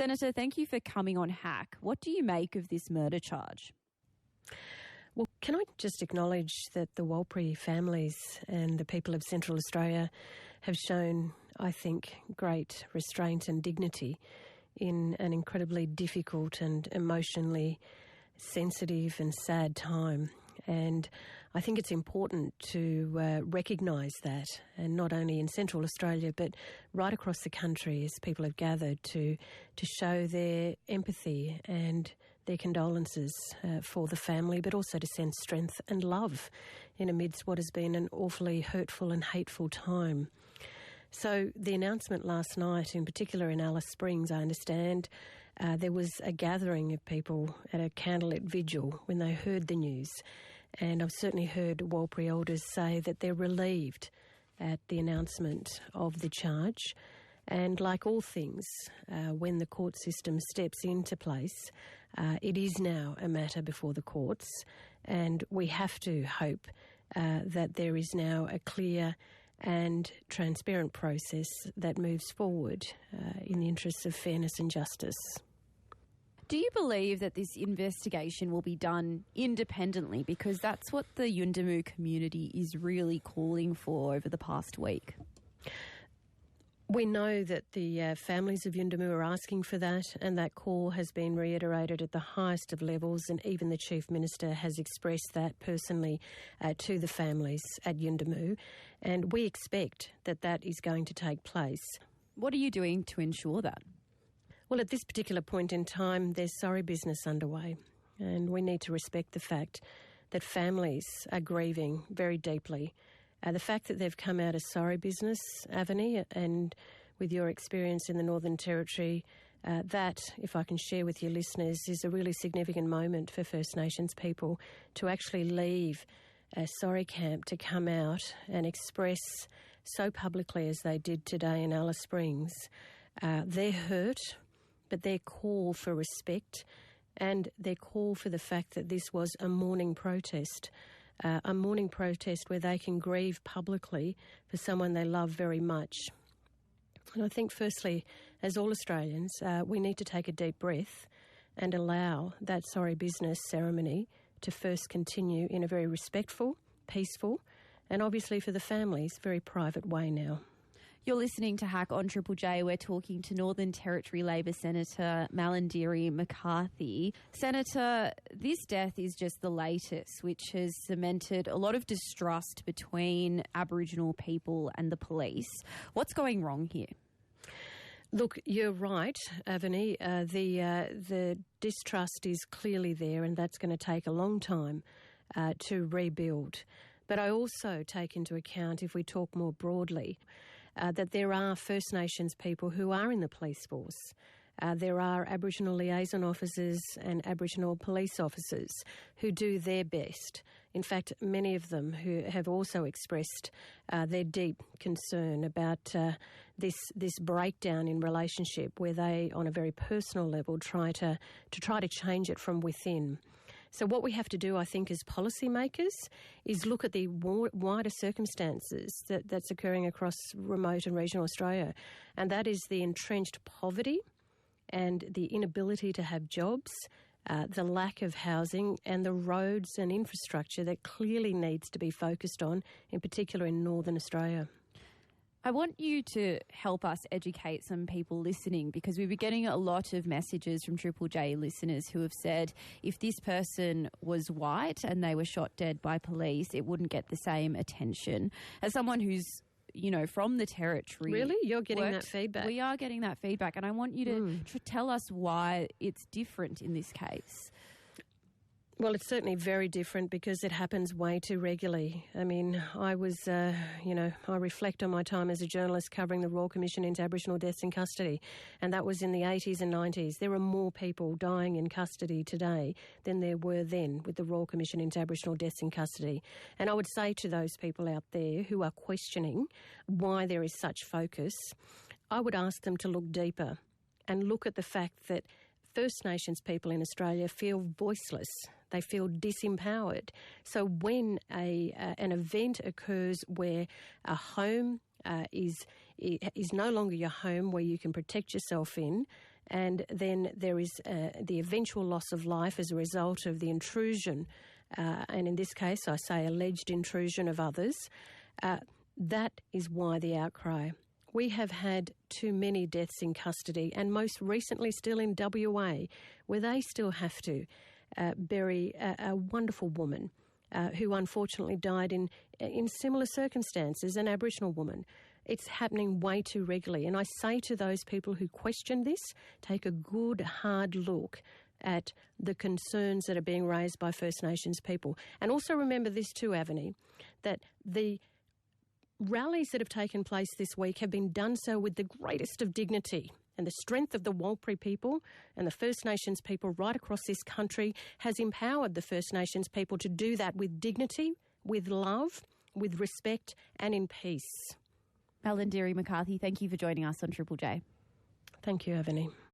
Senator, thank you for coming on Hack. What do you make of this murder charge? Well, can I just acknowledge that the Warlpiri families and the people of Central Australia have shown, I think, great restraint and dignity in an incredibly difficult and emotionally sensitive and sad time. And I think it's important to recognise that, and not only in Central Australia but right across the country, as people have gathered to show their empathy and their condolences for the family, but also to send strength and love in amidst what has been an awfully hurtful and hateful time. So the announcement last night, in particular in Alice Springs, I understand, there was a gathering of people at a candlelight vigil when they heard the news. And I've certainly heard Warlpiri Elders say that they're relieved at the announcement of the charge. And like all things, when the court system steps into place, it is now a matter before the courts. And we have to hope that there is now a clear and transparent process that moves forward in the interests of fairness and justice. Do you believe that this investigation will be done independently? Because that's what the Yuendumu community is really calling for over the past week. We know that the families of Yuendumu are asking for that, and that call has been reiterated at the highest of levels, and even the Chief Minister has expressed that personally to the families at Yuendumu, and we expect that that is going to take place. What are you doing to ensure that? Well, at this particular point in time, there's sorry business underway, and we need to respect the fact that families are grieving very deeply. The fact that they've come out of sorry business, Avani, and with your experience in the Northern Territory, that, if I can share with your listeners, is a really significant moment for First Nations people to actually leave a sorry camp to come out and express so publicly as they did today in Alice Springs their hurt, but their call for respect and their call for the fact that this was a mourning protest. A mourning protest where they can grieve publicly for someone they love very much. And I think, firstly, as all Australians, we need to take a deep breath and allow that sorry business ceremony to first continue in a very respectful, peaceful, and obviously for the families, very private way now. You're listening to Hack on Triple J. We're talking to Northern Territory Labor Senator Malarndirri McCarthy. Senator, this death is just the latest, which has cemented a lot of distrust between Aboriginal people and the police. What's going wrong here? Look, you're right, Avani. The distrust is clearly there, and that's going to take a long time to rebuild. But I also take into account, if we talk more broadly, that there are First Nations people who are in the police force. There are Aboriginal liaison officers and Aboriginal police officers who do their best. In fact, many of them who have also expressed their deep concern about this breakdown in relationship where they, on a very personal level, try to change it from within. So what we have to do, I think, as policymakers is look at the wider circumstances that's occurring across remote and regional Australia, and that is the entrenched poverty and the inability to have jobs, the lack of housing and the roads and infrastructure that clearly needs to be focused on, in particular in Northern Australia. I want you to help us educate some people listening, because we've been getting a lot of messages from Triple J listeners who have said if this person was white and they were shot dead by police, it wouldn't get the same attention. As someone who's, from the Territory... Really? You're getting that feedback? We are getting that feedback, and I want you to tell us why it's different in this case. Well, it's certainly very different because it happens way too regularly. I mean, I reflect on my time as a journalist covering the Royal Commission into Aboriginal deaths in custody, and that was in the 80s and 90s. There are more people dying in custody today than there were then with the Royal Commission into Aboriginal deaths in custody. And I would say to those people out there who are questioning why there is such focus, I would ask them to look deeper and look at the fact that First Nations people in Australia feel voiceless. They feel disempowered. So when an event occurs where a home is no longer your home where you can protect yourself in, and then there is the eventual loss of life as a result of the intrusion, and in this case I say alleged intrusion of others, that is why the outcry. We have had too many deaths in custody, and most recently still in WA, where they still have to bury a wonderful woman who unfortunately died in similar circumstances, an Aboriginal woman. It's happening way too regularly. And I say to those people who question this, take a good, hard look at the concerns that are being raised by First Nations people. And also remember this too, Avani, that the rallies that have taken place this week have been done so with the greatest of dignity. And the strength of the Warlpiri people and the First Nations people right across this country has empowered the First Nations people to do that with dignity, with love, with respect and in peace. Malarndirri McCarthy, thank you for joining us on Triple J. Thank you, Avani.